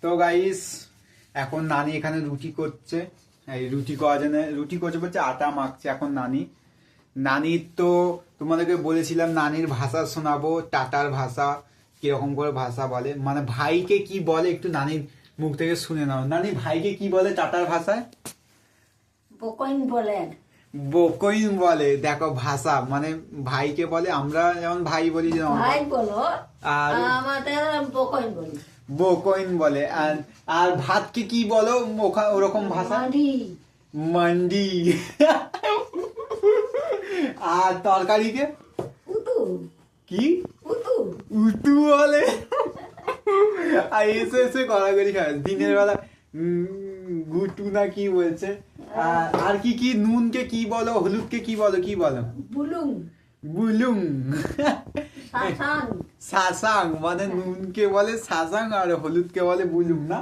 তো গাইস এখন নানি এখানে রুটি করছে। এই রুটি করার জন্য রুটি করছে বলছে, আটা মাখছে এখন নানি। নানির তো তোমাদেরকে বলেছিলাম নানির ভাষা শোনাবো, টাটার ভাষা কিরকম করে ভাষা বলে, মানে ভাইকে কি বলে একটু নানির মুখ থেকে শুনে নাও। নানি ভাইকে কি বলে টাটার ভাষায়? বকইন বলেন। বকইন বলে। দেখো ভাষা মানে ভাইকে বলে, আমরা যেমন ভাই বলি যেমন ভাই বলো, আর আমাদের বকইন বলি। বকইন বলে। আর আর ভাতকে কি বলো ওরকম ভাষা? মাডি। মান্ডি। আর তরকারিকে উতু। কি? উতু। উটু বলে। আর এসে এসে গড়াগড়ি খায় দিনের বেলা। গুটু না কি বলছে। আর কি কি নুনকে কি বলো, হলুদকে কি বলো, কি বলো? বুলুং। বুলুং। সাসাং। সাসাং মানে নুনকে বলে সাসাং আর হলুদকে বলে বুলুং না?